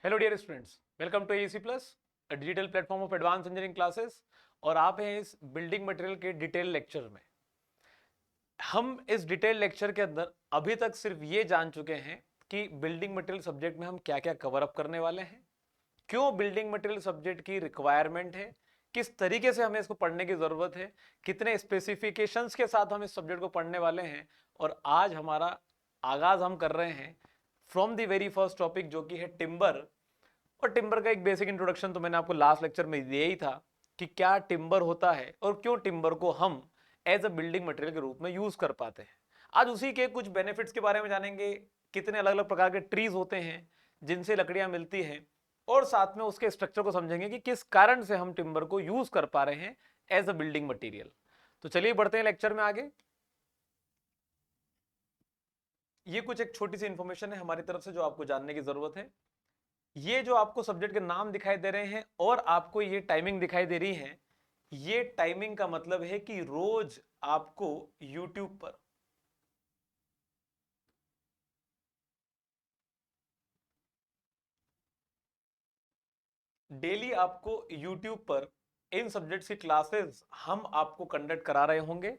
Hello dear students, welcome to AC plus, a digital platform of advance engineering classes. और आप हैं इस building material के detail lecture में। हम इस डिटेल लेक्चर के अंदर अभी तक सिर्फ ये जान चुके हैं कि बिल्डिंग मटेरियल सब्जेक्ट में हम क्या क्या कवर अप करने वाले हैं, क्यों बिल्डिंग मटेरियल सब्जेक्ट की रिक्वायरमेंट है, किस तरीके से हमें इसको पढ़ने की जरूरत है, कितने स्पेसिफिकेशंस के साथ हम इस सब्जेक्ट को पढ़ने वाले हैं। और आज हमारा आगाज हम कर रहे हैं from the very first topic, जो कि है टिम्बर। और टिम्बर का एक बेसिक इंट्रोडक्शन तो मैंने आपको लास्ट लेक्चर में दिया ही था कि क्या टिम्बर होता है और क्यों टिम्बर को हम एज अ बिल्डिंग मटेरियल के रूप में यूज कर पाते हैं। आज उसी के कुछ बेनिफिट्स के बारे में जानेंगे, कितने अलग अलग प्रकार के ट्रीज होते हैं जिनसे लकड़ियां मिलती हैं, और साथ में उसके स्ट्रक्चर को समझेंगे कि किस कारण से हम टिम्बर को यूज कर पा रहे हैं एज अ बिल्डिंग मटेरियल। तो चलिए बढ़ते हैं लेक्चर में आगे। ये कुछ एक छोटी सी इंफॉर्मेशन है हमारी तरफ से जो आपको जानने की जरूरत है। ये जो आपको सब्जेक्ट के नाम दिखाई दे रहे हैं और आपको ये टाइमिंग दिखाई दे रही है, ये टाइमिंग का मतलब है कि रोज आपको YouTube पर डेली आपको YouTube पर इन सब्जेक्ट्स की क्लासेस हम आपको कंडक्ट करा रहे होंगे।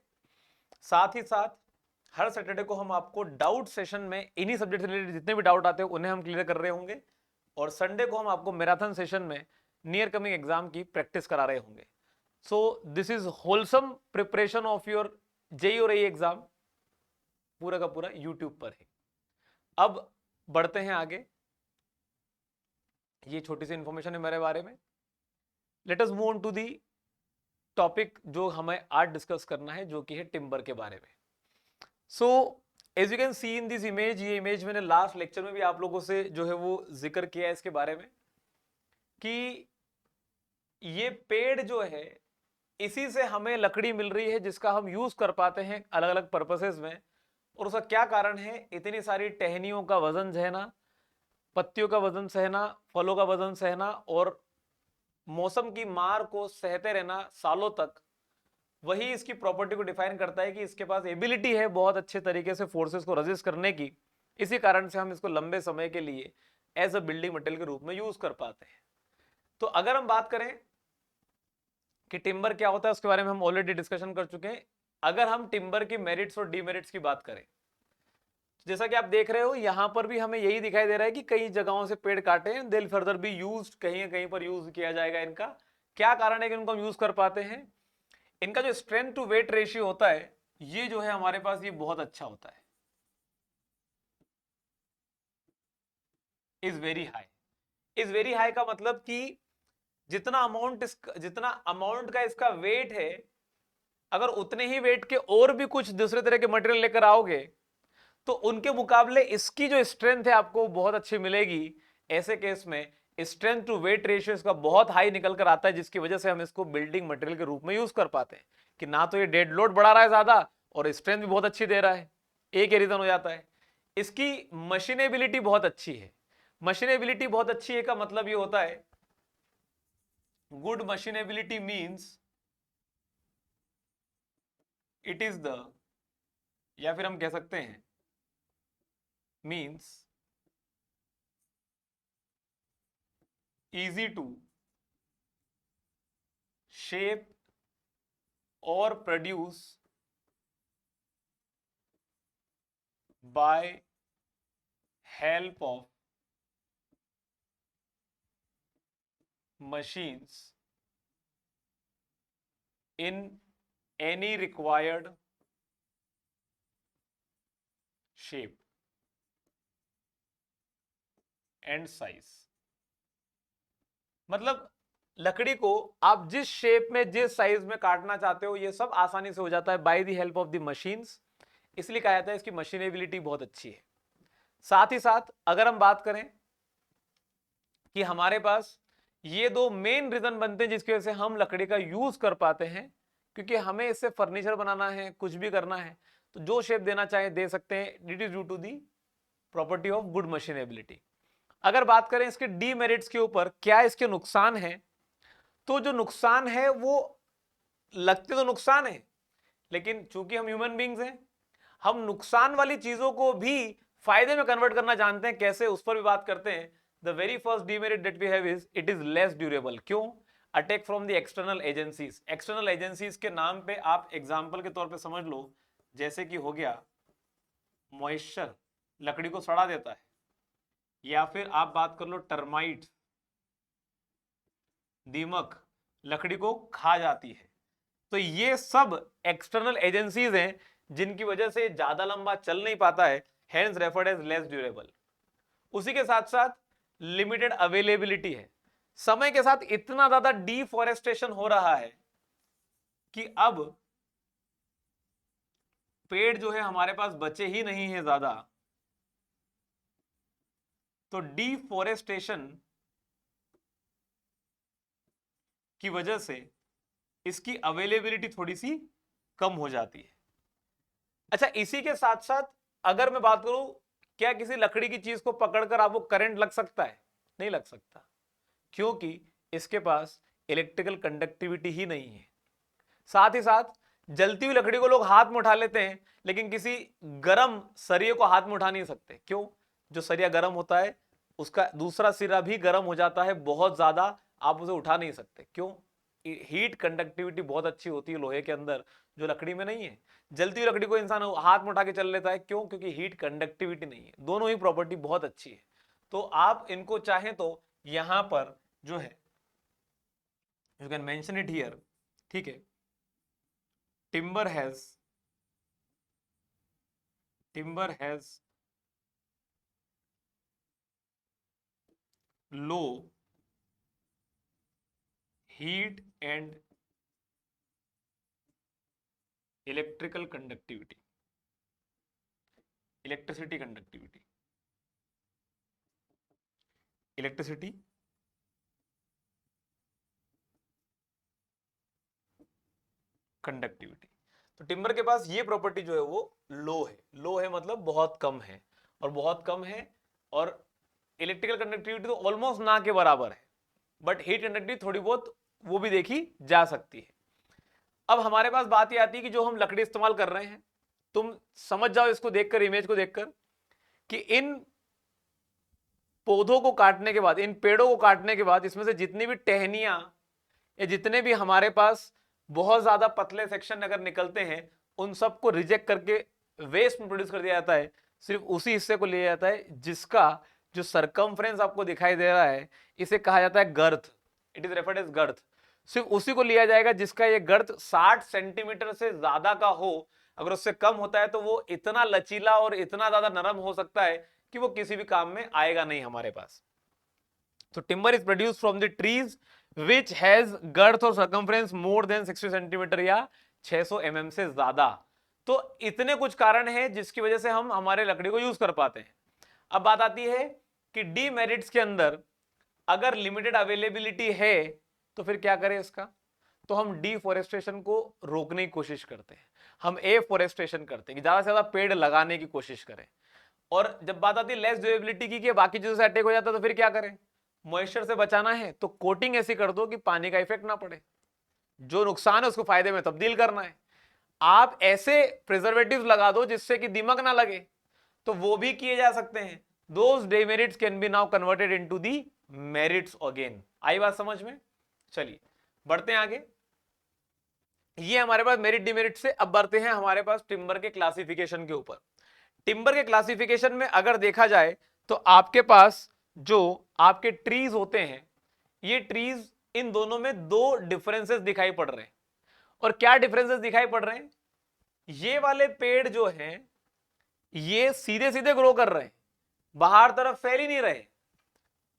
साथ ही साथ हर सैटरडे को हम आपको डाउट सेशन में इन्हीं सब्जेक्ट से रिलेटेड जितने भी डाउट आते हैं उन्हें हम क्लियर कर रहे होंगे, और संडे को हम आपको मैराथन सेशन में नियर कमिंग एग्जाम की प्रैक्टिस करा रहे होंगे। So this is wholesome preparation of your JEE और ए एग्जाम, पूरा का पूरा यूट्यूब पर है। अब बढ़ते हैं आगे। ये छोटी सी इंफॉर्मेशन है मेरे बारे में। Let us move on to the topic जो हमें आज डिस्कस करना है, जो कि है टिम्बर के बारे में। So as you can see in this image, ये इमेज मैंने लास्ट लेक्चर में भी आप लोगों से जो है वो जिक्र किया है इसके बारे में कि ये पेड़ जो है इसी से हमें लकड़ी मिल रही है जिसका हम यूज कर पाते हैं अलग अलग पर्पसेस में। और उसका क्या कारण है? इतनी सारी टहनियों का वजन सहना, पत्तियों का वजन सहना, फलों का वजन सहना और मौसम की मार को सहते रहना सालों तक, वही इसकी प्रॉपर्टी को डिफाइन करता है कि इसके पास एबिलिटी है बहुत अच्छे तरीके से फोर्सेस को रेजिस्ट करने की। इसी कारण से हम इसको लंबे समय के लिए एज अ बिल्डिंग मटेरियल के रूप में यूज कर पाते हैं। तो अगर हम बात करें कि टिम्बर क्या होता है, उसके बारे में हम ऑलरेडी डिस्कशन कर चुके हैं। अगर हम टिम्बर की मेरिट्स और डीमेरिट्स की बात करें, जैसा कि आप देख रहे हो यहां पर भी हमें यही दिखाई दे रहा है कि कई जगहों से पेड़ काटे हैं, they will further be used, कहीं ना कहीं पर यूज किया जाएगा इनका। क्या कारण है कि इनको हम यूज कर पाते हैं? इनका जो स्ट्रेंथ टू वेट रेशियो होता है, ये जो है हमारे पास ये बहुत अच्छा होता है, is very high. Is very high का मतलब कि जितना अमाउंट का इसका वेट है, अगर उतने ही वेट के और भी कुछ दूसरे तरह के मटेरियल लेकर आओगे तो उनके मुकाबले इसकी जो स्ट्रेंथ है आपको बहुत अच्छी मिलेगी। ऐसे केस में स्ट्रेंथ टू वेट रेशियो इसका बहुत हाई निकल कर आता है, जिसकी वजह से हम इसको बिल्डिंग मटेरियल के रूप में यूज कर पाते हैं कि ना तो ये डेड लोड बढ़ा रहा है ज्यादा और स्ट्रेंथ भी बहुत अच्छी दे रहा है। एक ही रीजन हो जाता है। इसकी मशीनेबिलिटी बहुत अच्छी है। मशीनेबिलिटी बहुत अच्छी है का मतलब ये होता है, good machinability means it is the, या फिर हम कह सकते हैं means easy to shape or produce by help of machines in any required shape and size। मतलब लकड़ी को आप जिस शेप में जिस साइज में काटना चाहते हो ये सब आसानी से हो जाता है by the help of the machines. इसलिए कहा जाता है इसकी मशीनेबिलिटी बहुत अच्छी है। साथ ही साथ अगर हम बात करें कि हमारे पास ये दो मेन रीजन बनते हैं जिसकी वजह से हम लकड़ी का यूज कर पाते हैं, क्योंकि हमें इससे फर्नीचर बनाना है, कुछ भी करना है तो जो शेप देना चाहे दे सकते हैं। It is due to the property of good machinability. अगर बात करें इसके डीमेरिट्स के ऊपर, क्या इसके नुकसान है, तो जो नुकसान है वो लगते तो नुकसान है, लेकिन चूंकि हम ह्यूमन बींग्स हैं, हम नुकसान वाली चीजों को भी फायदे में कन्वर्ट करना जानते हैं। कैसे, उस पर भी बात करते हैं। The very first demerit that we have is it is less durable. क्यों? Attack from the external agencies. External agencies के नाम पे आप एग्जाम्पल के तौर पे समझ लो, जैसे कि हो गया मॉइस्चर, लकड़ी को सड़ा देता है, या फिर आप बात कर लो टर्माइट, दीमक लकड़ी को खा जाती है। तो ये सब एक्सटर्नल एजेंसीज हैं जिनकी वजह से ज्यादा लंबा चल नहीं पाता है, hence referred as less durable. उसी के साथ साथ लिमिटेड अवेलेबिलिटी है। समय के साथ इतना ज्यादा डिफॉरेस्टेशन हो रहा है कि अब पेड़ जो है हमारे पास बचे ही नहीं है ज्यादा। तो डिफॉरेस्टेशन की वजह से इसकी अवेलेबिलिटी थोड़ी सी कम हो जाती है। अच्छा, इसी के साथ साथ अगर मैं बात करूं, क्या किसी लकड़ी की चीज को पकड़कर आपको करंट लग सकता है? नहीं लग सकता, क्योंकि इसके पास इलेक्ट्रिकल कंडक्टिविटी ही नहीं है। साथ ही साथ जलती हुई लकड़ी को लोग हाथ में उठा लेते हैं, लेकिन किसी गर्म सरिये को हाथ में उठा नहीं सकते। क्यों? जो सरिया गर्म होता है उसका दूसरा सिरा भी गर्म हो जाता है बहुत ज्यादा, आप उसे उठा नहीं सकते। क्यों? हीट कंडक्टिविटी बहुत अच्छी होती है लोहे के अंदर, जो लकड़ी में नहीं है। जलती हुई लकड़ी को इंसान हाथ में उठा के चल लेता है, क्यों? क्योंकि हीट कंडक्टिविटी नहीं है। दोनों ही प्रॉपर्टी बहुत अच्छी है। तो आप इनको चाहें तो यहां पर जो है you can mention it here, ठीक है। Timber has low heat and electrical conductivity, electricity conductivity, electricity conductivity. तो टिम्बर के पास ये प्रॉपर्टी जो है वो लो है। लो है मतलब बहुत कम है, और बहुत कम है, और इलेक्ट्रिकल कंडक्टिविटी तो ऑलमोस्ट ना के बराबर है, बट हीट कंडक्टिविटी थोड़ी बहुत वो भी देखी जा सकती है। अब हमारे पास बात ये आती है कि जो हम लकड़ी इस्तेमाल कर रहे हैं, तुम समझ जाओ इसको देखकर, इमेज को देखकर, कि इन पौधों को काटने के बाद, इन पेड़ों को काटने के बाद, इसमें से जितनी भी टहनियां या जितने भी हमारे पास बहुत ज्यादा पतले सेक्शन अगर निकलते हैं, उन सबको रिजेक्ट करके वेस्ट में प्रोड्यूस कर दिया जाता है। सिर्फ उसी हिस्से को लिया जाता है जिसका जो सरकमफ्रेंस आपको दिखाई दे रहा है, इसे कहा जाता है girth. It is referred as girth. सिर्फ उसी को लिया जाएगा जिसका ये गर्थ 60 सेंटीमीटर से ज्यादा का हो। अगर उससे कम होता है तो वो इतना लचीला और इतना ज्यादा नरम हो सकता है कि वो किसी भी काम में आएगा नहीं हमारे पास। तो timber is produced from the trees which has girth और सर्कमफ्रेंस मोर देन 60 सेंटीमीटर या 600 mm से ज्यादा। तो इतने कुछ कारण हैं जिसकी वजह से हम हमारे लकड़ी को यूज कर पाते हैं। अब बात आती है कि डीमेरिट्स के अंदर अगर लिमिटेड अवेलेबिलिटी है तो फिर क्या करें इसका? तो हम डिफॉरेस्टेशन को रोकने की कोशिश करते हैं, हम एफॉरेस्टेशन करते हैं कि ज्यादा से ज्यादा पेड़ लगाने की कोशिश करें। और जब बात आती है लेस ड्यूरेबिलिटी की, कि बाकी चीजों से अटैक हो जाता है, तो फिर क्या करें? मॉइस्चर से बचाना है तो कोटिंग ऐसी कर दो कि पानी का इफेक्ट ना पड़े, जो नुकसान है उसको फायदे में तब्दील करना है। आप ऐसे प्रिजर्वेटिव्स लगा दो जिससे कि दीमक ना लगे, तो वो भी किए जा सकते हैं। Those demerits can be now converted into the merits again. आई बात समझ में? चलिए बढ़ते हैं आगे। ये हमारे पास मेरिट डिमेरिट से। अब बढ़ते हैं हमारे पास टिम्बर के क्लासिफिकेशन के ऊपर। टिम्बर के क्लासिफिकेशन में अगर देखा जाए तो आपके पास जो आपके ट्रीज होते हैं, ये ट्रीज, इन दोनों में दो डिफरेंसेस दिखाई पड़ रहे हैं। और क्या डिफरेंसेस दिखाई पड़ रहे हैं? ये वाले पेड़ जो हैं ये सीधे सीधे ग्रो कर रहे हैं, बाहर तरफ फैल ही नहीं रहे।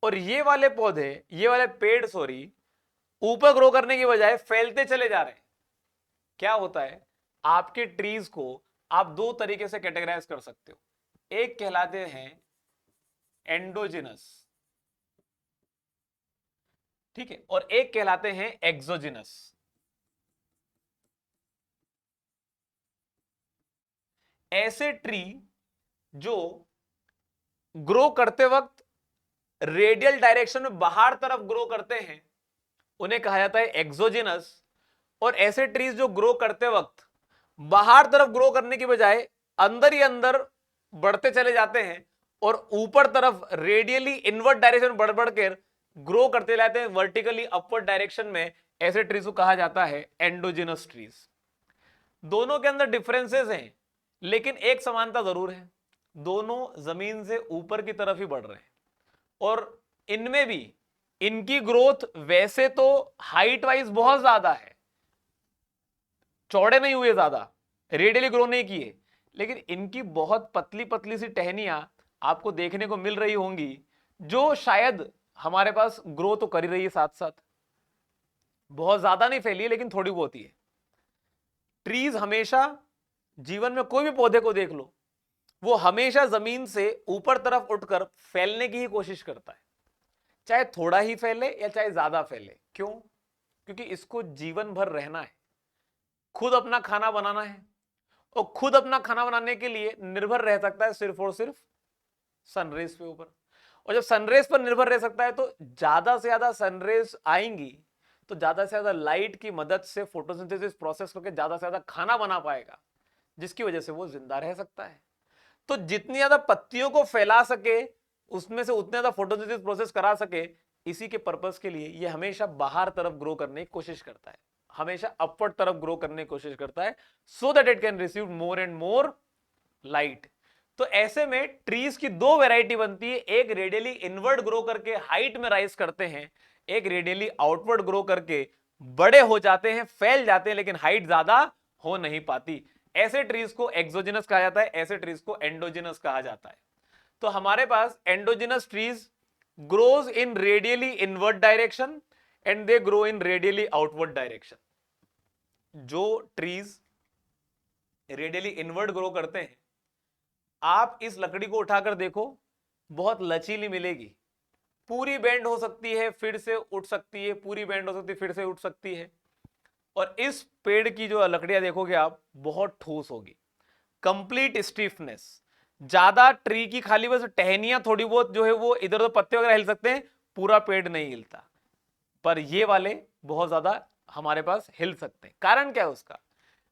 और ये वाले पौधे, ये वाले पेड़ सॉरी, ऊपर ग्रो करने की बजाय फैलते चले जा रहे हैं। क्या होता है? आपके ट्रीज को आप दो तरीके से कैटेगराइज कर सकते हो। एक कहलाते हैं एंडोजिनस, ठीक है, और एक कहलाते हैं एक्सोजिनस। ऐसे ट्री जो ग्रो करते वक्त रेडियल डायरेक्शन में बाहर तरफ ग्रो करते हैं उन्हें कहा जाता है एक्सोजिनस। और ऐसे ट्रीज जो ग्रो करते वक्त बाहर तरफ ग्रो करने की बजाय अंदर ही अंदर बढ़ते चले जाते हैं और ऊपर तरफ रेडियली इनवर्ट डायरेक्शन बढ़ बढ़ कर ग्रो करते जाते हैं वर्टिकली अपवर्ड डायरेक्शन में, ऐसे ट्रीज को कहा जाता है एंडोजिनस ट्रीज। दोनों के अंदर डिफरेंसेस हैं लेकिन एक समानता जरूर है, दोनों जमीन से ऊपर की तरफ ही बढ़ रहे हैं और इनमें भी इनकी ग्रोथ वैसे तो हाइट वाइज बहुत ज्यादा है, चौड़े नहीं हुए ज्यादा, रेडियली ग्रो नहीं किए, लेकिन इनकी बहुत पतली पतली सी टहनियां आपको देखने को मिल रही होंगी जो शायद हमारे पास ग्रो तो कर ही रही है साथ साथ, बहुत ज्यादा नहीं फैली है लेकिन थोड़ी बहुत ही है। ट्रीज हमेशा जीवन में कोई भी पौधे को देख लो, वो हमेशा जमीन से ऊपर तरफ उठकर फैलने की ही कोशिश करता है, चाहे थोड़ा ही फैले या चाहे ज्यादा फैले। क्यों? क्योंकि इसको जीवन भर रहना है, खुद अपना खाना बनाना है और खुद अपना खाना बनाने के लिए निर्भर रह सकता है सिर्फ और सिर्फ सनरेज पे ऊपर। और जब सनरेज पर निर्भर रह सकता है तो ज्यादा से ज्यादा सनरेज आएंगी तो ज्यादा से ज्यादा लाइट की मदद से फोटोसिंथेसिस प्रोसेस करके ज्यादा से ज्यादा खाना बना पाएगा, जिसकी वजह से वो जिंदा रह सकता है। तो जितनी ज्यादा पत्तियों को फैला सके उसमें से उतने ज्यादा फोटोसिंथेसिस प्रोसेस करा सके, इसी के पर्पस के लिए ये हमेशा बाहर तरफ ग्रो करने की कोशिश करता है, हमेशा अपवर्ड तरफ ग्रो करने की कोशिश करता है, so that it can receive more and more light. तो ऐसे में ट्रीज की दो वैरायटी बनती है, एक रेडियली इनवर्ड ग्रो करके हाइट में राइज करते हैं, एक रेडियली आउटवर्ड ग्रो करके बड़े हो जाते हैं, फैल जाते हैं लेकिन हाइट ज्यादा हो नहीं पाती। ऐसे ट्रीज को एक्सोजिनस कहा जाता है, ऐसे ट्रीज को एंडोजिनस कहा जाता है। तो हमारे पास endogenous trees grows in radially inward direction and they grow in radially outward direction. जो ट्रीज रेडियली इनवर्ड ग्रो करते हैं, आप इस लकड़ी को उठाकर देखो, बहुत लचीली मिलेगी, पूरी बेंड हो सकती है फिर से उठ सकती है, पूरी बेंड हो सकती है फिर से उठ सकती है। और इस पेड़ की जो लकड़ियां देखोगे आप, बहुत ठोस होगी, कंप्लीट स्टिफनेस, ज्यादा ट्री की खाली बस टहनियां थोड़ी बहुत जो है वो इधर उधर पत्ते वगैरह हिल सकते हैं, पूरा पेड़ नहीं हिलता, पर ये वाले बहुत ज्यादा हमारे पास हिल सकते हैं। कारण क्या है उसका?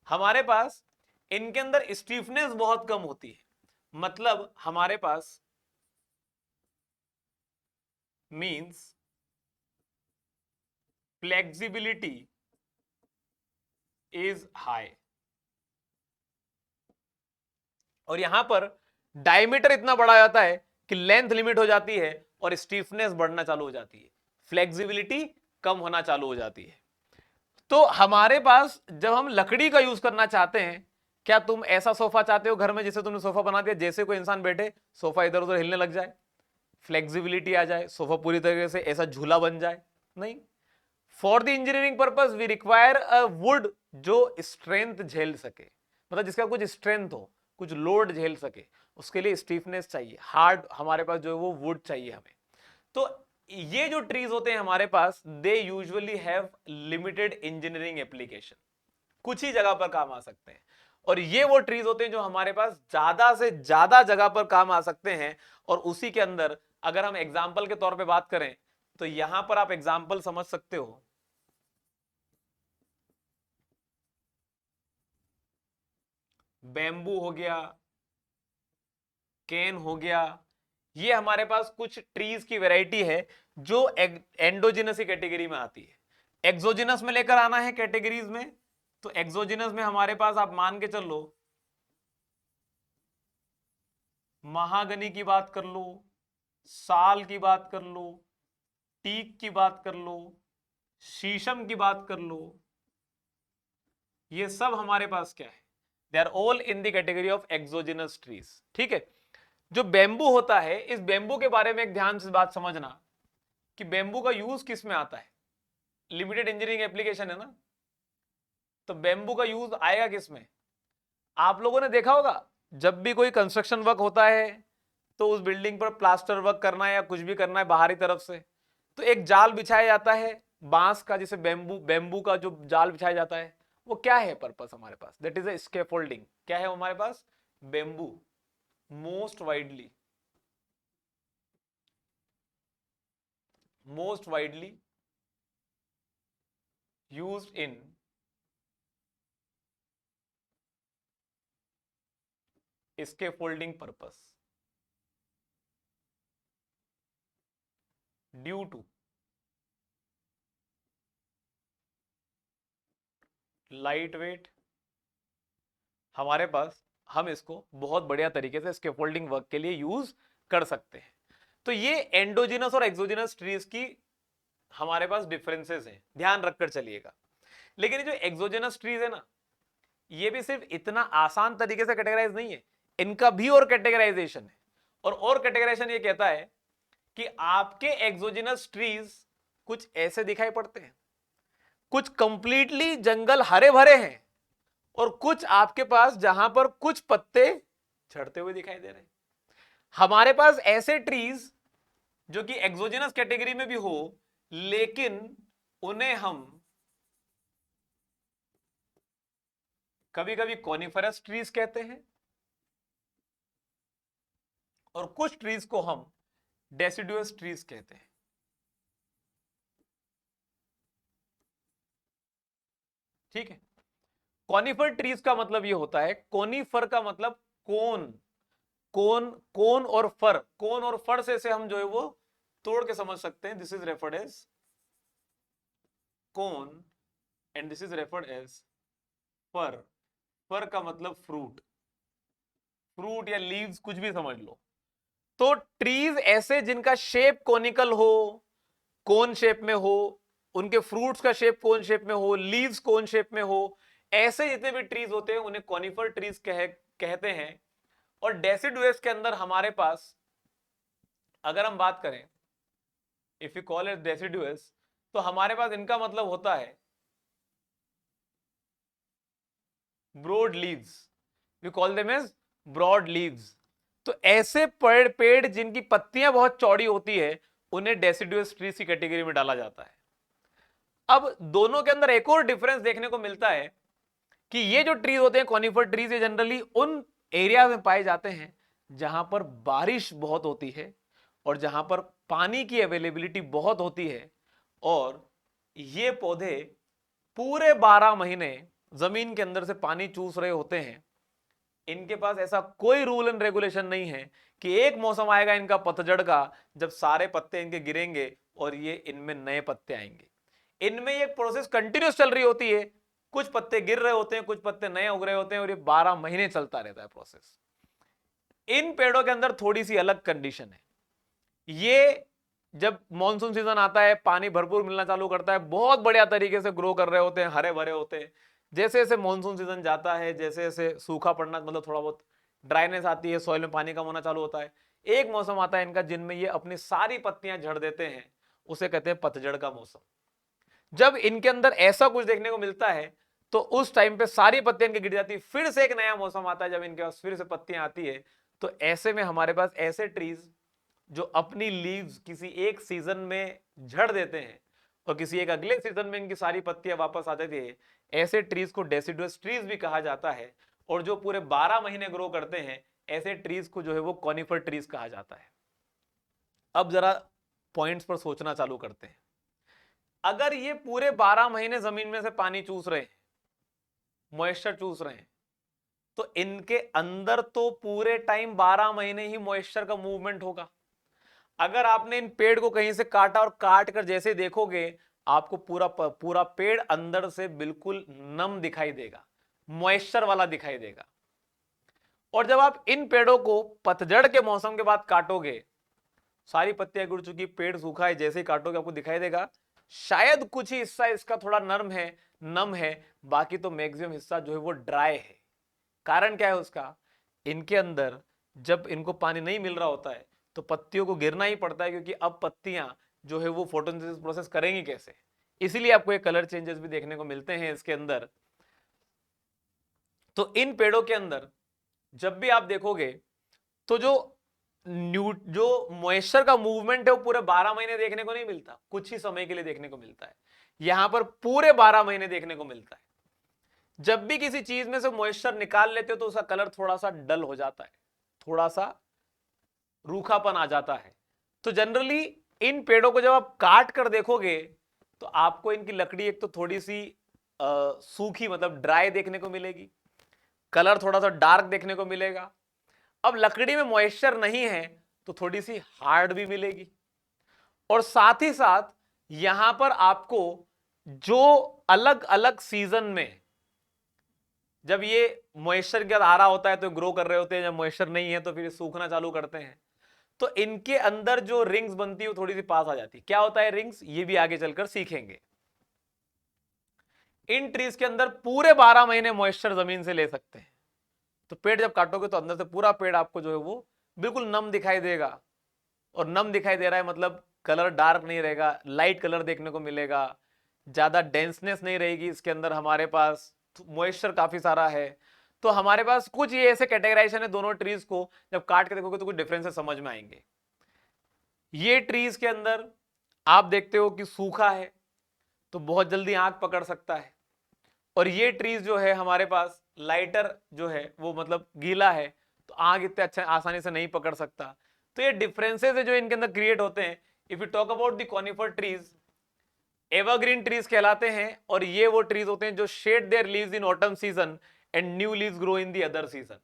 हमारे पास इनके अंदर स्टिफनेस बहुत कम होती है, मतलब हमारे पास मींस फ्लेक्सिबिलिटी इज हाई, और यहां पर डायमीटर इतना बड़ा जाता है कि लेंथ लिमिट हो जाती है और स्टिफनेस बढ़ना चालू हो जाती है, फ्लेक्सिबिलिटी कम होना चालू हो जाती है। तो हमारे पास जब हम लकड़ी का यूज करना चाहते हैं, क्या तुम ऐसा सोफा चाहते हो घर में जिसे तुमने सोफा बना दिया, जैसे कोई इंसान बैठे सोफा इधर उधर हिलने लग जाए, फ्लेक्सिबिलिटी आ जाए, सोफा पूरी तरीके से ऐसा झूला बन जाए? नहीं। For the engineering purpose we require a wood जो स्ट्रेंथ झेल सके, मतलब जिसका कुछ स्ट्रेंथ हो, कुछ लोड झेल सके, उसके लिए स्टीफनेस चाहिए, हार्ड हमारे पास जो है वो वुड चाहिए हमें। तो ये जो ट्रीज होते हैं हमारे पास, they usually have limited engineering application, कुछ ही जगह पर काम आ सकते हैं। और ये वो ट्रीज होते हैं जो हमारे पास ज्यादा से ज्यादा जगह पर काम आ सकते हैं। और उसी के अंदर अगर हम एग्जाम्पल के तौर पे बात करें तो यहां पर आप एग्जाम्पल समझ सकते हो, बैम्बू हो गया, केन हो गया, ये हमारे पास कुछ ट्रीज की वैरायटी है जो एंडोजिनस की कैटेगरी में आती है। एक्सोजिनस में लेकर आना है कैटेगरीज में, तो एक्सोजिनस में हमारे पास आप मान के चलो, महागनी की बात कर लो, साल की बात कर लो, टीक की बात कर लो, शीशम की बात कर लो, ये सब हमारे पास क्या है? They are all in the category of exogenous trees. ठीक है। जो बेम्बू होता है, इस बेम्बू के बारे में एक ध्यान से बात समझना कि बेम्बू का यूज किस में आता है, लिमिटेड इंजीनियरिंग एप्लीकेशन है ना, तो बेम्बू का यूज आएगा किस में? आप लोगों ने देखा होगा जब भी कोई कंस्ट्रक्शन वर्क होता है तो उस बिल्डिंग पर प्लास्टर वर्क करना है या कुछ भी करना है बाहरी तरफ से, तो एक जाल बिछाया जाता है बांस का, जिसे बेम्बू बेम्बू का जो जाल बिछाया जाता है, वो क्या है पर्पस हमारे पास? That is a scaffolding. क्या है हमारे पास? Bamboo most widely used in scaffolding purpose। Due to light weight, हमारे पास हम इसको बहुत बढ़िया तरीके से स्कैफोल्डिंग वर्क के लिए यूज कर सकते हैं। तो ये एंडोजिनस और एक्सोजिनस ट्रीज की हमारे पास डिफरेंसेस हैं, ध्यान रखकर चलिएगा। लेकिन ये जो एक्सोजिनस ट्रीज है ना, ये भी सिर्फ इतना आसान तरीके से कैटेगराइज नहीं है, इनका भी और कैटेगराइजेशन है। और कैटेगराइजेशन ये कहता है कि आपके एक्सोजिनस ट्रीज कुछ ऐसे दिखाई पड़ते हैं, कुछ कंप्लीटली जंगल हरे भरे हैं, और कुछ आपके पास जहां पर कुछ पत्ते झड़ते हुए दिखाई दे रहे हैं। हमारे पास ऐसे ट्रीज जो कि एक्सोजिनस कैटेगरी में भी हो, लेकिन उन्हें हम कभी कभी कॉनिफरस ट्रीज कहते हैं, और कुछ ट्रीज को हम डेसिडुअस ट्रीज कहते हैं। ठीक है। कॉनिफर ट्रीज का मतलब ये होता है, कॉनिफर का मतलब कोन, कोन, कोन और फर, कोन और फर से हम जो है वो तोड़ के समझ सकते हैं। This is referred as cone and this is referred as fir. Fir का मतलब फ्रूट, फ्रूट या लीव्स कुछ भी समझ लो। तो ट्रीज ऐसे जिनका शेप कोनिकल हो, कोन शेप में हो, उनके फ्रूट्स का शेप कोन शेप में हो, लीव्स कोन शेप में हो, ऐसे जितने भी ट्रीज होते हैं उन्हें कॉनिफर ट्रीज कहते हैं। और डेसिडुअस के अंदर हमारे पास अगर हम बात करें, if you call it deciduous, तो हमारे पास इनका मतलब होता है broad leaves, we call them as broad leaves. तो ऐसे पेड़ जिनकी पत्तियां बहुत चौड़ी होती है, उन्हें डेसिडुअस ट्रीज की कैटेगरी में डाला जाता है। अब दोनों के अंदर एक और डिफरेंस देखने को मिलता है कि ये जो ट्रीज होते हैं कॉनिफर ट्रीज, ये जनरली उन एरिया में पाए जाते हैं जहां पर बारिश बहुत होती है और जहां पर पानी की अवेलेबिलिटी बहुत होती है, और ये पौधे पूरे 12 महीने जमीन के अंदर से पानी चूस रहे होते हैं। इनके पास ऐसा कोई रूल एंड रेगुलेशन नहीं है कि एक मौसम आएगा इनका पतझड़ का, जब सारे पत्ते इनके गिरेंगे और ये इनमें नए पत्ते आएंगे। इनमें ये प्रोसेस कंटिन्यूस चल रही होती है, कुछ पत्ते गिर रहे होते हैं, कुछ पत्ते नए उग रहे होते हैं, और ये 12 महीने चलता रहता है प्रोसेस। इन पेड़ों के अंदर थोड़ी सी अलग कंडीशन है। ये जब मॉनसून सीजन आता है, पानी भरपूर मिलना चालू करता है, बहुत बढ़िया तरीके से ग्रो कर रहे होते हैं, हरे भरे होते हैं। जैसे जैसे मॉनसून सीजन जाता है, जैसे जैसे सूखा पड़ना, मतलब थोड़ा बहुत ड्राइनेस आती है, सॉइल में पानी कम होना चालू होता है, एक मौसम आता है इनका जिनमें ये अपनी सारी पत्तियां झड़ देते हैं, उसे कहते हैं पतझड़ का मौसम। जब इनके अंदर ऐसा कुछ देखने को मिलता है, तो उस टाइम पे सारी पत्तियां इनकी गिर जाती है, फिर से एक नया मौसम आता है जब इनके पास फिर से पत्तियां आती है। तो ऐसे में हमारे पास ऐसे ट्रीज जो अपनी लीव्स किसी एक सीजन में झड़ देते हैं और किसी एक अगले सीजन में इनकी सारी पत्तियां वापस आ जाती है, ऐसे ट्रीज को डेसिडुअस ट्रीज भी कहा जाता है। और जो पूरे 12 महीने ग्रो करते हैं, ऐसे ट्रीज को जो है वो कॉनिफर ट्रीज कहा जाता है। अब जरा पॉइंट्स पर सोचना चालू करते हैं। अगर ये पूरे 12 महीने जमीन में से पानी चूस रहे हैं, मॉइस्चर चूस रहे हैं, तो इनके अंदर तो पूरे टाइम 12 महीने ही मॉइस्चर का मूवमेंट होगा। अगर आपने इन पेड़ को कहीं से काटा और काट कर जैसे देखोगे, आपको पूरा पूरा पेड़ अंदर से बिल्कुल नम दिखाई देगा, मॉइस्चर वाला दिखाई देगा। और जब आप इन पेड़ों को पतझड़ के मौसम के बाद काटोगे, सारी पत्तियां गिर चुकी, पेड़ सूखा है, जैसे ही काटोगे आपको दिखाई देगा शायद कुछ ही हिस्सा इसका थोड़ा नरम है, नम है, बाकी तो मैक्सिमम हिस्सा जो है वो ड्राई है। कारण क्या है उसका? इनके अंदर जब इनको पानी नहीं मिल रहा होता है, तो पत्तियों को गिरना ही पड़ता है, क्योंकि अब पत्तियां जो है वो फोटोसिंथेसिस प्रोसेस करेंगी कैसे। इसीलिए आपको ये कलर चेंजेस भी देखने को मिलते हैं इसके अंदर। तो इन पेड़ों के अंदर जब भी आप देखोगे, तो जो मॉइस्चर का मूवमेंट है वो पूरे 12 महीने देखने को नहीं मिलता, कुछ ही समय के लिए देखने को मिलता है। यहां पर पूरे 12 महीने देखने को मिलता है। जब भी किसी चीज में से मॉइस्चर निकाल लेते हो, तो उसका कलर थोड़ा सा डल हो जाता है, थोड़ा सा रूखापन आ जाता है। तो जनरली इन पेड़ों को जब आप काट कर देखोगे, तो आपको इनकी लकड़ी एक तो थोड़ी सी सूखी, मतलब ड्राई देखने को मिलेगी, कलर थोड़ा सा डार्क देखने को मिलेगा। अब लकड़ी में मॉइस्चर नहीं है, तो थोड़ी सी हार्ड भी मिलेगी। और साथ ही साथ यहां पर आपको जो अलग अलग सीजन में, जब ये मॉइस्चर के आ रहा होता है तो ग्रो कर रहे होते हैं, जब मॉइस्चर नहीं है तो फिर सूखना चालू करते हैं, तो इनके अंदर जो रिंग्स बनती है वो थोड़ी सी पास आ जाती है। क्या होता है रिंग्स, ये भी आगे चलकर सीखेंगे। इन ट्रीज के अंदर पूरे 12 महीने मॉइस्चर जमीन से ले सकते हैं। तो पेड़ जब काटोगे तो अंदर से पूरा पेड़ आपको जो है वो बिल्कुल नम दिखाई देगा। और नम दिखाई दे रहा है मतलब कलर डार्क नहीं रहेगा, लाइट कलर देखने को मिलेगा, ज्यादा डेंसनेस नहीं रहेगी इसके अंदर, हमारे पास मॉइस्चर काफी सारा है। तो हमारे पास कुछ ये ऐसे कैटेगराइजेशन है दोनों ट्रीज को, जब काट के देखोगे तो कुछ डिफरेंसेस समझ में आएंगे। ये ट्रीज के अंदर आप देखते हो कि सूखा है तो बहुत जल्दी आंख पकड़ सकता है, और ये ट्रीज जो है हमारे पास लाइटर जो है वो मतलब गीला है तो आग इतने अच्छा आसानी से नहीं पकड़ सकता। तो ये डिफरेंसेस है जो इनके अंदर क्रिएट होते हैं। If you talk about the conifer trees, evergreen trees कहलाते हैं, और ये वो ट्रीज होते हैं जो shade there leaves in autumn season and new leaves grow in the other season.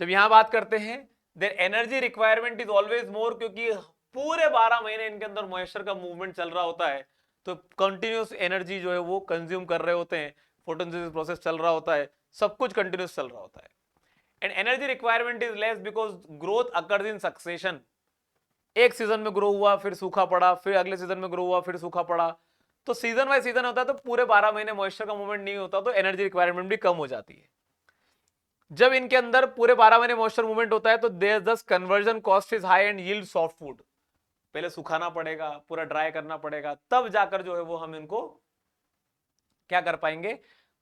जब यहां बात करते हैं their energy requirement is always more, क्योंकि पूरे 12 महीने इनके अंदर मॉइस्चर का मूवमेंट चल रहा होता है, तो कंटिन्यूस एनर्जी जो है वो कंज्यूम कर रहे होते हैं, फोटोसिंथेसिस प्रोसेस चल रहा होता है, सब कुछ कंटिन्यूस चल रहा होता है। And energy requirement is less because growth occurs in succession. एक सीजन में ग्रो हुआ फिर सूखा पड़ा, फिर अगले सीजन में ग्रो हुआ फिर सूखा पड़ा, तो सीजन बाय सीजन होता है, तो पूरे 12 महीने मॉइस्चर का मूवमेंट नहीं होता, तो एनर्जी रिक्वायरमेंट भी कम हो जाती है। जब इनके अंदर पूरे 12 महीने मॉइस्चर मूवमेंट होता है तो देयर दस conversion cost is high and yield soft food. पहले सुखाना पड़ेगा, पूरा ड्राई करना पड़ेगा, तब जाकर जो है वो हम इनको क्या कर पाएंगे,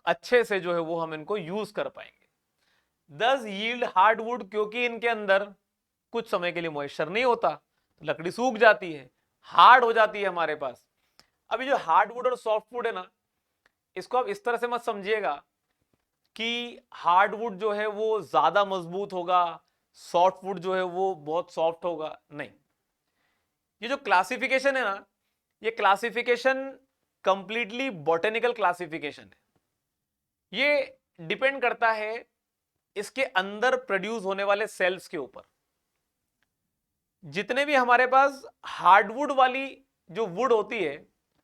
अच्छे से जो है वो हम इनको यूज कर पाएंगे। दस यील्ड हार्डवुड, क्योंकि इनके अंदर कुछ समय के लिए मॉइस्चर नहीं होता, तो लकड़ी सूख जाती है, हार्ड हो जाती है हमारे पास। अभी जो हार्डवुड और सॉफ्टवुड है ना, इसको आप इस तरह से मत समझिएगा कि हार्डवुड जो है वो ज्यादा मजबूत होगा, सॉफ्टवुड जो है वो बहुत सॉफ्ट होगा, नहीं। ये जो क्लासिफिकेशन है ना, ये क्लासिफिकेशन कंप्लीटली बॉटेनिकल क्लासिफिकेशन है। ये डिपेंड करता है इसके अंदर प्रोड्यूस होने वाले सेल्स के ऊपर। जितने भी हमारे पास हार्डवुड वाली जो वुड होती है,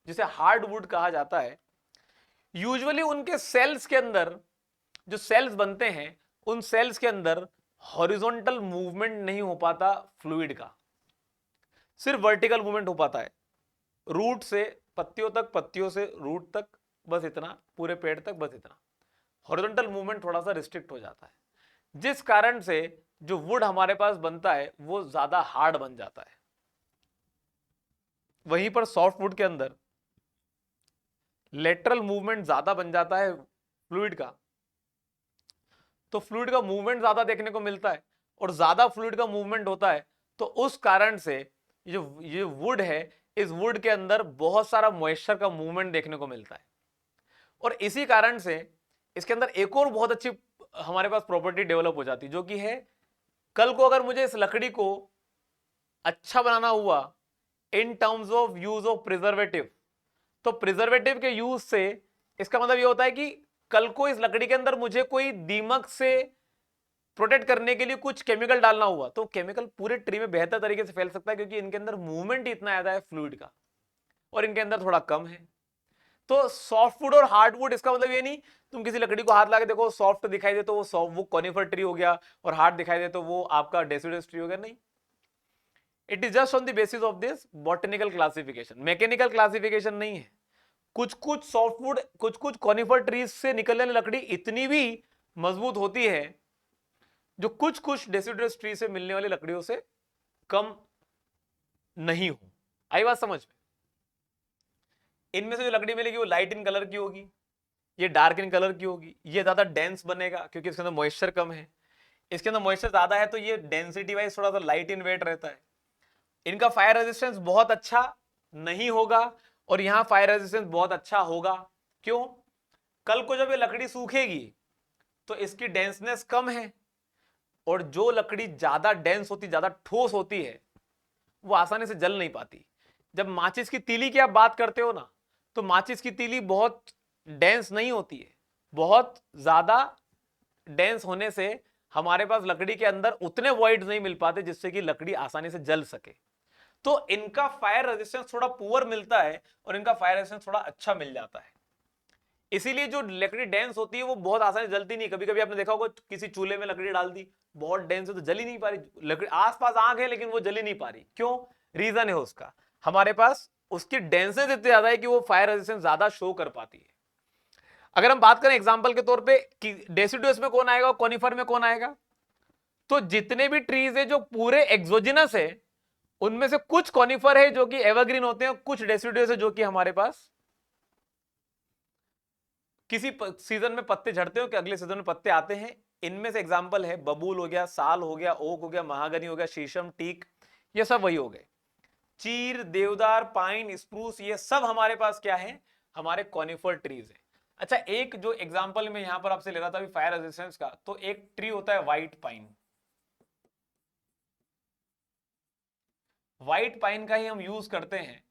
जिसे हार्डवुड कहा जाता है, यूजुअली उनके सेल्स के अंदर जो सेल्स बनते हैं, उन सेल्स के अंदर हॉरिजॉन्टल मूवमेंट नहीं हो पाता फ्लूइड का, सिर्फ वर्टिकल मूवमेंट हो पाता है, रूट से पत्तियों तक, पत्तियों से रूट तक, बस इतना, पूरे पेड़ तक बस इतना। हॉरिजॉन्टल मूवमेंट थोड़ा सा रिस्ट्रिक्ट हो जाता है, जिस कारण से जो वुड हमारे पास बनता है वो ज्यादा हार्ड बन जाता है। वहीं पर सॉफ्ट वुड के अंदर लेटरल मूवमेंट ज्यादा बन जाता है फ्लूइड का, तो फ्लूइड का मूवमेंट ज्यादा देखने को मिलता है, और ज्यादा फ्लूइड का मूवमेंट होता है, तो उस कारण से ये वुड है, इस वुड के अंदर बहुत सारा मॉइस्चर का मूवमेंट देखने को मिलता है। और इसी कारण से इसके अंदर एक और बहुत अच्छी हमारे पास प्रॉपर्टी डेवलप हो जाती है, जो कि है कल को अगर मुझे इस लकड़ी को अच्छा बनाना हुआ in terms of use of preservative, तो प्रिजर्वेटिव के यूज से इसका मतलब ये होता है कि कल को इस लकड़ी के अंदर मुझे कोई दीमक से प्रोटेक्ट करने के लिए कुछ केमिकल डालना हुआ, तो केमिकल पूरे ट्री में बेहतर तरीके से फैल सकता है, क्योंकि इनके अंदर मूवमेंट इतना ज्यादा है फ्लूइड का, और इनके अंदर थोड़ा कम है। तो सॉफ्टवुड और हार्डवुड, इसका मतलब ये नहीं तुम किसी लकड़ी को हाथ लगा के देखो सॉफ्ट दिखाई दे तो वो सॉफ्ट, वो कॉनिफर ट्री हो गया, और हार्ड दिखाई दे तो वो आपका डेसिडस ट्री हो गया, नहीं। It is just on the basis of this botanical classification, mechanical classification नहीं है। कुछ कुछ सॉफ्टवुड, कुछ कुछ कॉनिफर ट्रीज से निकलने वाली लकड़ी इतनी भी मजबूत होती है जो कुछ कुछ डेसिडस ट्री से मिलने वाली लकड़ियों से कम नहीं हो। आई बात समझ में? इनमें से जो लकड़ी मिलेगी वो लाइट इन कलर की होगी, ये डार्क इन कलर की होगी, ये ज्यादा डेंस बनेगा क्योंकि इसके अंदर मॉइस्चर कम है, इसके अंदर मॉइस्चर ज्यादा है तो ये डेंसिटी वाइज थोड़ा सा लाइट इन वेट रहता है। इनका फायर रेजिस्टेंस बहुत अच्छा नहीं होगा, और यहां फायर रेजिस्टेंस बहुत अच्छा होगा। क्यों? कल को जब ये लकड़ी सूखेगी तो इसकी डेंसनेस कम है, और जो लकड़ी ज्यादा डेंस होती, ज्यादा ठोस होती है, वो आसानी से जल नहीं पाती। जब माचिस की तीली की आप बात करते हो ना, तो माचिस की तीली बहुत डेंस नहीं होती है, बहुत ज्यादा डेंस होने से हमारे पास लकड़ी के अंदर उतने वॉइड नहीं मिल पाते जिससे कि लकड़ी आसानी से जल सके। तो इनका फायर रेजिस्टेंस थोड़ा पुअर मिलता है और इनका फायर रेजिस्टेंस थोड़ा अच्छा मिल जाता है। इसीलिए जो लकड़ी डेंस होती है वो बहुत आसानी से जलती नहीं। कभी कभी आपने देखा होगा किसी चूल्हे में लकड़ी डाल दी, बहुत डेंस है तो जल ही नहीं पा रही, लकड़ी आसपास आग है लेकिन वो जल ही नहीं पा रही। क्यों? रीजन है उसका, हमारे पास उसकी डेंसेस इतनी ज्यादा है कि वो फायर रेजिस्टेंस ज्यादा शो कर पाती है। अगर हम बात करें एग्जांपल के तौर पे कि डेसिडुअस में कौन आएगा और कॉनिफर में कौन आएगा, तो जितने भी ट्रीज है जो पूरे एक्सोजिनस है उनमें से कुछ कॉनिफर है जो कि एवरग्रीन होते हैं, कुछ डेसिडुअस है जो कि हमारे पास किसी सीजन में पत्ते झड़ते हो कि अगले सीजन में पत्ते आते हैं। इनमें से एग्जांपल है बबूल हो गया, साल हो गया, ओक हो गया, महागनी हो गया, शीशम, टीक, ये सब वही हो गए। चीर, देवदार, पाइन, स्प्रूस, ये सब हमारे पास क्या है? हमारे कॉनिफर ट्रीज है। अच्छा, एक जो एग्जांपल में यहां पर आपसे ले रहा था फायर रेजिस्टेंस का, तो एक ट्री होता है व्हाइट पाइन। व्हाइट पाइन का ही हम यूज करते हैं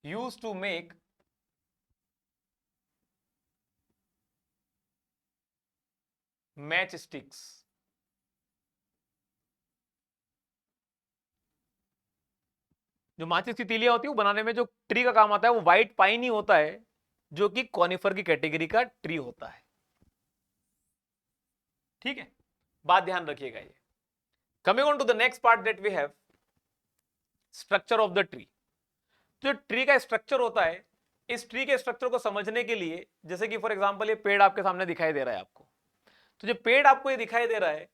use to make match sticks. जो माचिस की तीलियां होती है वो बनाने में जो ट्री का काम आता है वो व्हाइट पाइन ही होता है, जो कि कॉनिफर की कैटेगरी का ट्री होता है। ठीक है, बात ध्यान रखिएगा ये। Coming on to the next part that we have, structure of the tree. जो ट्री का स्ट्रक्चर होता है, इस ट्री के स्ट्रक्चर को समझने के लिए, जैसे कि फॉर एग्जांपल ये पेड़ आपके सामने दिखाई दे रहा है आपको, तो जो पेड़ आपको ये दिखाई दे रहा है,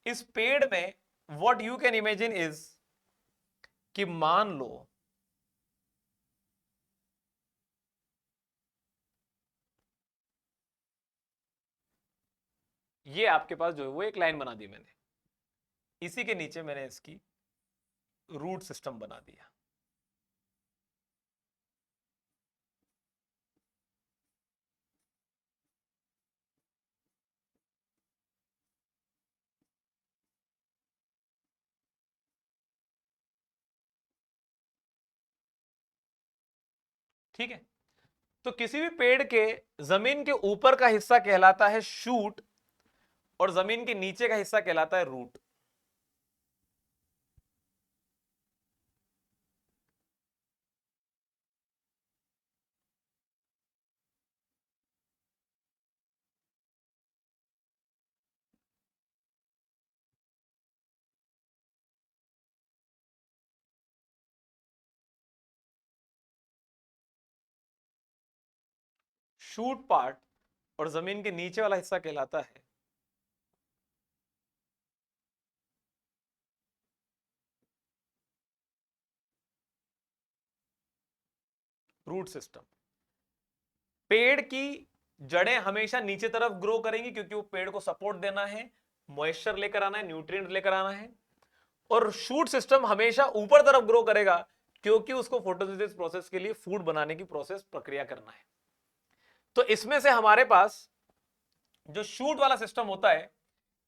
इस पेड़ में what you can imagine is कि मान लो ये आपके पास जो है वो एक लाइन बना दी मैंने, इसी के नीचे मैंने इसकी रूट सिस्टम बना दिया। ठीक है, तो किसी भी पेड़ के जमीन के ऊपर का हिस्सा कहलाता है शूट और जमीन के नीचे का हिस्सा कहलाता है रूट। शूट पार्ट और जमीन के नीचे वाला हिस्सा कहलाता है रूट सिस्टम। पेड़ की जड़ें हमेशा नीचे तरफ ग्रो करेंगी क्योंकि वो पेड़ को सपोर्ट देना है, मॉइस्चर लेकर आना है, न्यूट्रिएंट लेकर आना है। और शूट सिस्टम हमेशा ऊपर तरफ ग्रो करेगा क्योंकि उसको फोटोसिंथेसिस प्रोसेस के लिए फूड बनाने की प्रोसेस प्रक्रिया करना है। तो इसमें से हमारे पास जो शूट वाला सिस्टम होता है,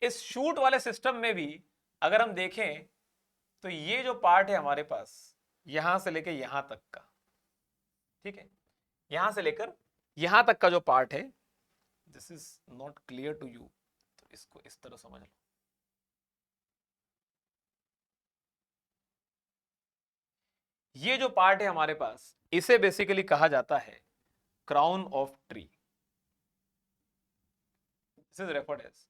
इस शूट वाले सिस्टम में भी अगर हम देखें तो ये जो पार्ट है हमारे पास यहां से लेकर यहां तक का, ठीक है, यहां से लेकर यहां तक का जो पार्ट है, this is not clear to you, तो इसको इस तरह समझ लो। ये जो पार्ट है हमारे पास, इसे बेसिकली कहा जाता है crown of tree. This is referred as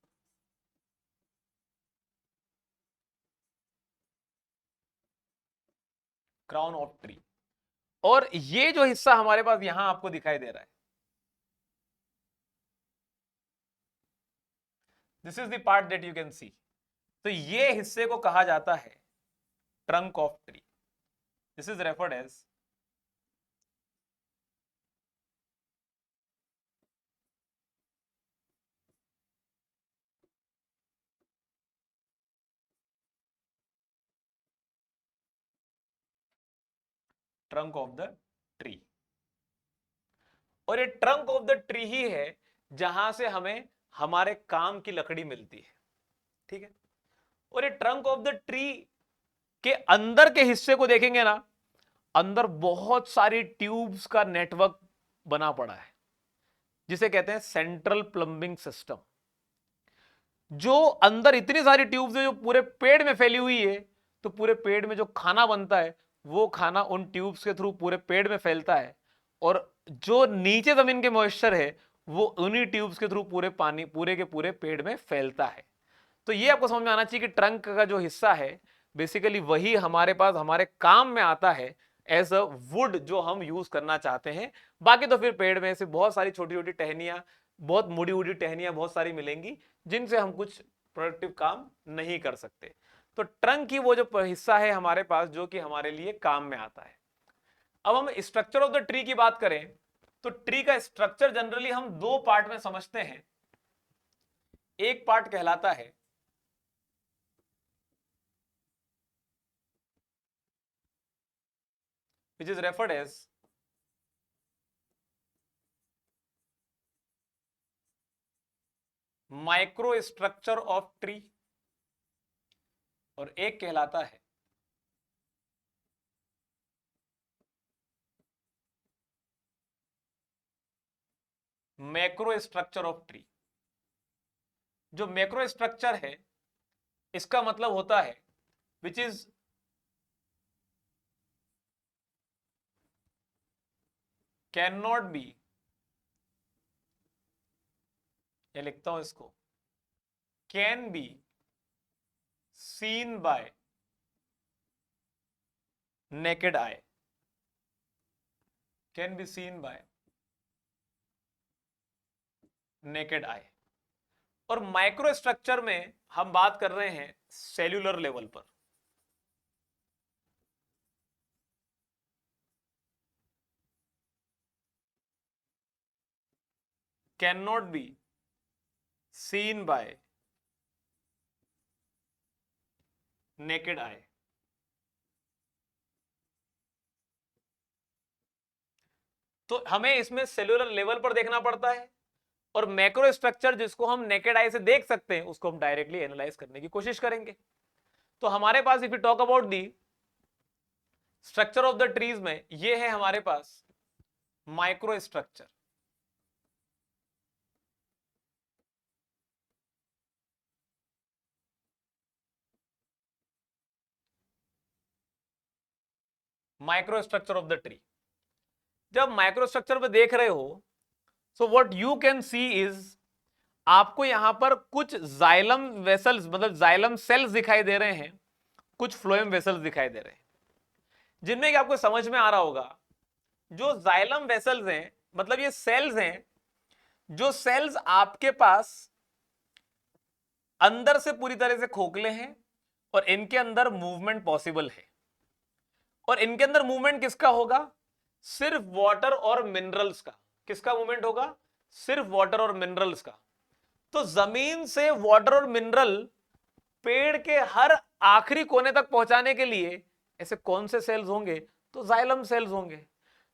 crown of tree. और ये जो हिस्सा हमारे पास यहां आपको दिखाई दे रहा है, this is the part that you can see. तो ये हिस्से को कहा जाता है trunk of tree. This is referred as trunk of the tree. और ये ट्रंक ऑफ द ट्री ही है जहां से हमें हमारे काम की लकड़ी मिलती है। ठीक है, और ये ट्रंक ऑफ द ट्री के अंदर के हिस्से को देखेंगे ना, अंदर बहुत सारी ट्यूब्स का नेटवर्क बना पड़ा है जिसे कहते हैं सेंट्रल प्लंबिंग सिस्टम। जो अंदर इतनी सारी ट्यूब्स है जो पूरे पेड़ में फैली हुई है, तो पूरे पेड़ में जो खाना बनता है वो खाना उन ट्यूब्स के थ्रू पूरे पेड़ में फैलता है, और जो नीचे जमीन के मॉइस्चर है वो उन्हीं ट्यूब्स के थ्रू पूरे पानी पूरे के पूरे पेड़ में फैलता है। तो ये आपको समझ में आना चाहिए कि ट्रंक का जो हिस्सा है बेसिकली वही हमारे पास हमारे काम में आता है एज अ वुड जो हम यूज करना चाहते हैं। बाकी तो फिर पेड़ में से बहुत सारी छोटी छोटी टहनियां, बहुत मुड़ी उड़ी टहनियां बहुत सारी मिलेंगी जिनसे हम कुछ प्रोडक्टिव काम नहीं कर सकते। तो ट्रंक की वो जो हिस्सा है हमारे पास जो कि हमारे लिए काम में आता है। अब हम स्ट्रक्चर ऑफ द ट्री की बात करें तो ट्री का स्ट्रक्चर जनरली हम दो पार्ट में समझते हैं। एक पार्ट कहलाता है which is referred as micro structure of tree, और एक कहलाता है मैक्रो स्ट्रक्चर ऑफ ट्री। जो मैक्रो स्ट्रक्चर है इसका मतलब होता है which is can not be, ये लिखता हूं इसको, can be seen bye naked eye, can be seen bye naked eye. और माइक्रो स्ट्रक्चर में हम बात कर रहे हैं सेल्यूलर लेवल पर। Can not be seen bye naked eye. तो हमें इसमें सेल्यूलर लेवल पर देखना पड़ता है, और मैक्रो स्ट्रक्चर जिसको हम नेकेड आई से देख सकते हैं उसको हम डायरेक्टली एनालाइज करने की कोशिश करेंगे। तो हमारे पास if you talk about the structure of the trees में ये है हमारे पास micro structure. Micro structure of the tree. जब माइक्रो स्ट्रक्चर पे देख रहे हो so what you can see is आपको यहां पर कुछ जाइलम वेसल्स मतलब जाइलम सेल्स दिखाई दे रहे हैं, कुछ फ्लोएम वेसल्स दिखाई दे रहे हैं, जिनमें कि आपको समझ में आ रहा होगा जो जाइलम वेसल्स हैं मतलब ये सेल्स हैं, जो सेल्स आपके पास अंदर से पूरी तरह से खोखले हैं और इनके अंदर मूवमेंट पॉसिबल है। और इनके अंदर मूवमेंट किसका होगा? सिर्फ वाटर और मिनरल्स का। किसका मूवमेंट होगा? सिर्फ वाटर और मिनरल्स का। तो जमीन से वाटर और मिनरल पेड़ के हर आखिरी कोने तक पहुंचाने के लिए ऐसे कौन से सेल्स होंगे? तो जाइलम सेल्स होंगे,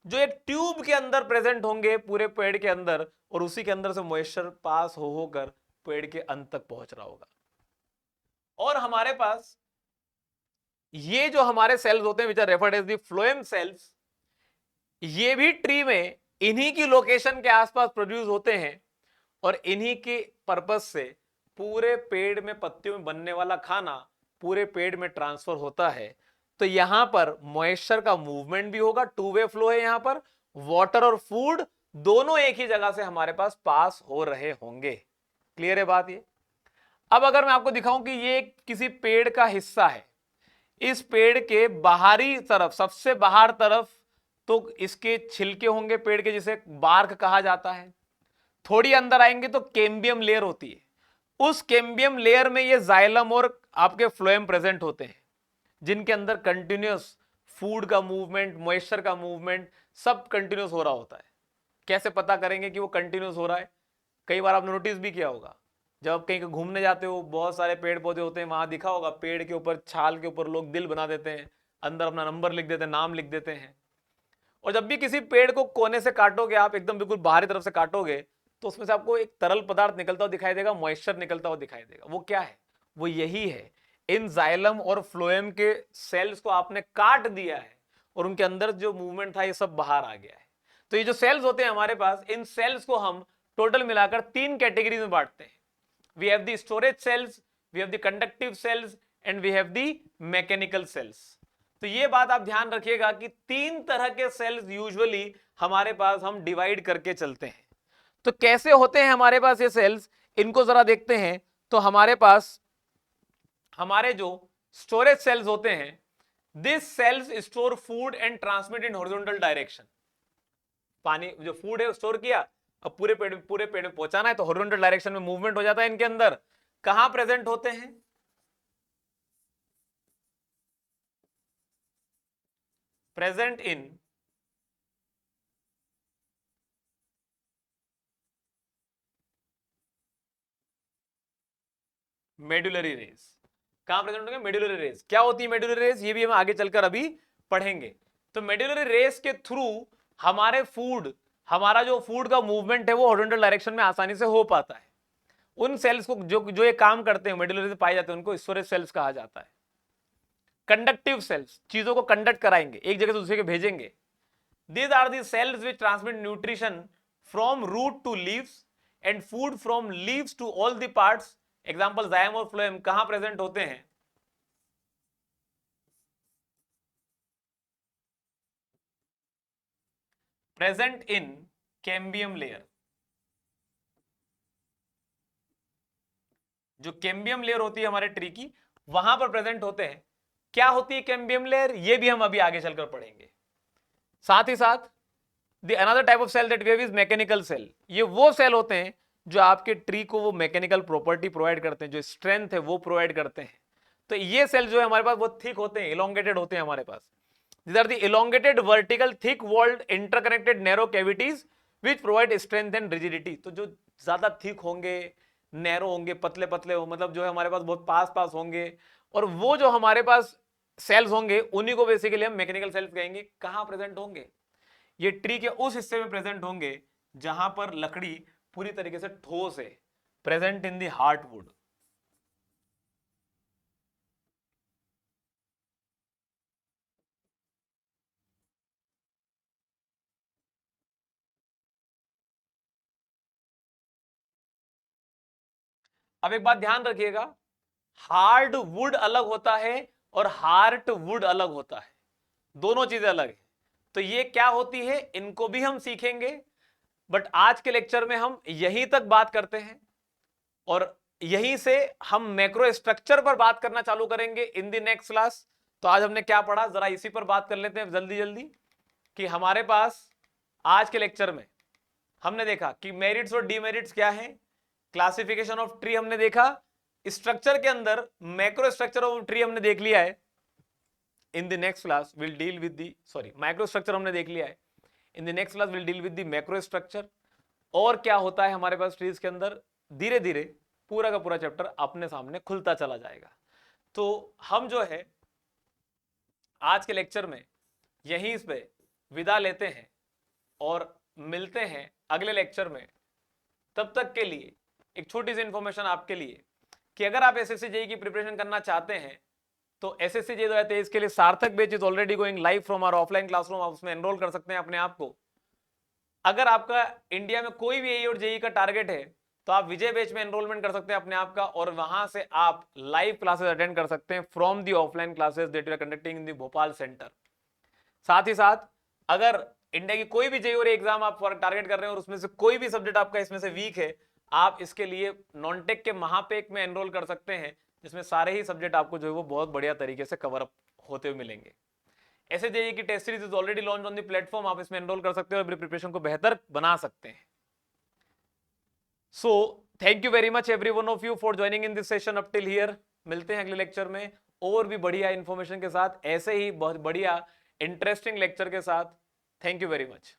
जो एक ट्यूब के अंदर प्रेजेंट होंगे पूरे पेड़ के अंदर, और उसी के अंदर से मॉइस्चर पास हो होकर पेड़ के अंत तक पहुंच रहा होगा। और हमारे पास ये जो हमारे सेल्स होते हैं which are referred as the phloem cells, ये भी ट्री में इन्हीं की लोकेशन के आसपास प्रोड्यूस होते हैं, और इन्हीं के पर्पस से पूरे पेड़ में पत्तियों में बनने वाला खाना पूरे पेड़ में ट्रांसफर होता है। तो यहां पर मॉइस्चर का मूवमेंट भी होगा, टू वे फ्लो है, यहां पर वाटर और फूड दोनों एक ही जगह से हमारे पास पास हो रहे होंगे। क्लियर है बात ये? अब अगर मैं आपको दिखाऊं कि ये किसी पेड़ का हिस्सा है, इस पेड़ के बाहरी तरफ सबसे बाहर तरफ तो इसके छिलके होंगे पेड़ के, जिसे बार्क कहा जाता है। थोड़ी अंदर आएंगे तो कैम्बियम लेयर होती है, उस कैम्बियम लेयर में ये जाइलम और आपके फ्लोएम प्रेजेंट होते हैं, जिनके अंदर कंटिन्यूस फूड का मूवमेंट, मॉइस्चर का मूवमेंट सब कंटिन्यूस हो रहा होता है। कैसे पता करेंगे कि वो कंटिन्यूस हो रहा है? कई बार आपने नोटिस भी किया होगा, जब आप कहीं घूमने जाते हो बहुत सारे पेड़ पौधे होते हैं, वहां दिखा होगा पेड़ के ऊपर छाल के ऊपर लोग दिल बना देते हैं, अंदर अपना नंबर लिख देते हैं, नाम लिख देते हैं। और जब भी किसी पेड़ को कोने से काटोगे आप, एकदम बिल्कुल बाहरी तरफ से काटोगे, तो उसमें से आपको एक तरल पदार्थ निकलता हुआ दिखाई देगा, मॉइस्चर निकलता हुआ दिखाई देगा। वो क्या है? वो यही है, इन जाइलम और फ्लोएम के सेल्स को आपने काट दिया है और उनके अंदर जो मूवमेंट था ये सब बाहर आ गया है। तो ये जो सेल्स होते हैं हमारे पास, इन सेल्स को हम टोटल मिलाकर तीन कैटेगरीज में बांटते हैं। we have the storage cells, we have the conductive cells and we have the mechanical cells. तो ये बात आप ध्यान रखिएगा कि 3 तरह के सेल्स यूजुअली हमारे पास हम डिवाइड करके चलते हैं. तो कैसे होते हैं हमारे पास ये सेल्स, इनको जरा देखते हैं. तो हमारे पास हमारे जो स्टोरेज सेल्स होते हैं, this cells store food and transmit in horizontal direction. पानी जो फूड है स्टोर किया, अब पूरे पेड़ में पहुंचाना है तो हॉरिजॉन्टल डायरेक्शन में मूवमेंट हो जाता है. इनके अंदर कहां प्रेजेंट होते हैं? प्रेजेंट इन मेडुलरी रेज. कहां प्रेजेंट होंगे? Medullary rays. क्या होती है मेडुलरी रेज? ये भी हम आगे चलकर अभी पढ़ेंगे. तो मेडुलरी रेज के थ्रू हमारा जो फूड का मूवमेंट है वो हॉरिजॉन्टल डायरेक्शन में आसानी से हो पाता है. उन सेल्स को जो ये काम करते हैं, मेडुलरी से पाए जाते हैं, उनको स्टोरेज सेल्स कहा जाता है. कंडक्टिव सेल्स चीजों को कंडक्ट कराएंगे, एक जगह से दूसरे के भेजेंगे. These are the cells which transmit nutrition from root to leaves and food from leaves to all the parts. Example xylem और फ्लोएम कहां प्रेजेंट होते हैं? Present in cambium layer. जो कैम्बियम लेयर होती है हमारे ट्री की, वहां पर प्रेजेंट होते हैं. क्या होती है कैम्बियम लेयर? ये भी हम अभी आगे चलकर पढ़ेंगे. साथ ही साथ the another type of cell that we have is mechanical cell. ये वो सेल होते हैं जो आपके ट्री को वो मैकेनिकल प्रॉपर्टी प्रोवाइड करते हैं, जो स्ट्रेंथ है वो प्रोवाइड करते हैं. तो ये सेल जो है हमारे पास वो थिक होते हैं, इलोंगेटेड होते हैं हमारे पास. These are the elongated vertical thick walled interconnected narrow cavities which provide strength and rigidity. तो जो ज्यादा थिक होंगे, नैरो होंगे, पतले पतले हो, मतलब जो है हमारे पास बहुत पास पास होंगे, और वो जो हमारे पास सेल्स होंगे उन्हीं को बेसिकली हम मैकेनिकल सेल्स कहेंगे. कहां प्रेजेंट होंगे? ये ट्री के उस हिस्से में प्रेजेंट होंगे जहां पर लकड़ी पूरी तरीके से ठोस है. Present in the hardwood. अब एक बात ध्यान रखिएगा, हार्ड वुड अलग होता है और हार्ट वुड अलग होता है. दोनों चीजें अलग है. तो ये क्या होती है इनको भी हम सीखेंगे, बट आज के लेक्चर में हम यहीं तक बात करते हैं और यहीं से हम मैक्रो स्ट्रक्चर पर बात करना चालू करेंगे इन द नेक्स्ट क्लास. तो आज हमने क्या पढ़ा, जरा इसी पर बात कर लेते हैं जल्दी जल्दी. कि हमारे पास आज के लेक्चर में हमने देखा कि मेरिट्स और डीमेरिट्स क्या है, क्लासिफिकेशन ऑफ ट्री हमने देखा, स्ट्रक्चर के अंदर मैक्रो स्ट्रक्चर ऑफ ट्री हमने देख लिया है. In the next class will deal with the micro structure हमने देख लिया है. In the next class will deal with the macro structure. और क्या होता है हमारे पास ट्रीज के अंदर, धीरे धीरे पूरा का पूरा चैप्टर अपने सामने खुलता चला जाएगा. तो हम जो है आज के लेक्चर में यहीं इस पे विदा लेते हैं और मिलते हैं अगले लेक्चर में. तब तक के लिए एक छोटी सी इंफॉर्मेशन आपके लिए कि अगर आप एसएससी जेईई की प्रिपरेशन करना चाहते हैं तो एसएससी जेईई 2023 के लिए Sarthak batch is already going live from our offline classroom. आप उसमें एनरोल कर सकते हैं अपने आप को. अगर आपका इंडिया में कोई भी एई और जेईई का टारगेट है तो आप विजय बैच में एनरोलमेंट कर सकते हैं अपने आप का, और वहां से आप लाइव क्लासेस अटेंड कर सकते हैं from the offline classes that we are conducting in the Bhopal centre. साथ ही साथ अगर इंडिया की कोई भी जेईई और एग्जाम आप टारगेट कर रहे हैं और उसमें से कोई भी सब्जेक्ट आपका इसमें से वीक है, आप इसके लिए नॉनटेक के महापेक में एनरोल कर सकते हैं, जिसमें सारे ही सब्जेक्ट आपको जो है वो बहुत बढ़िया तरीके से कवर अप होते हुए मिलेंगे. ऐसे जेईई की test series is already launch on the platform. आप इसमें एनरोल कर सकते हैं और अपनी प्रिपरेशन को बेहतर बना सकते हैं. So thank you very much every one of you for joining in this session up till here. मिलते हैं अगले लेक्चर में और भी बढ़िया इंफॉर्मेशन के साथ, ऐसे ही बहुत बढ़िया इंटरेस्टिंग लेक्चर के साथ. Thank you very much.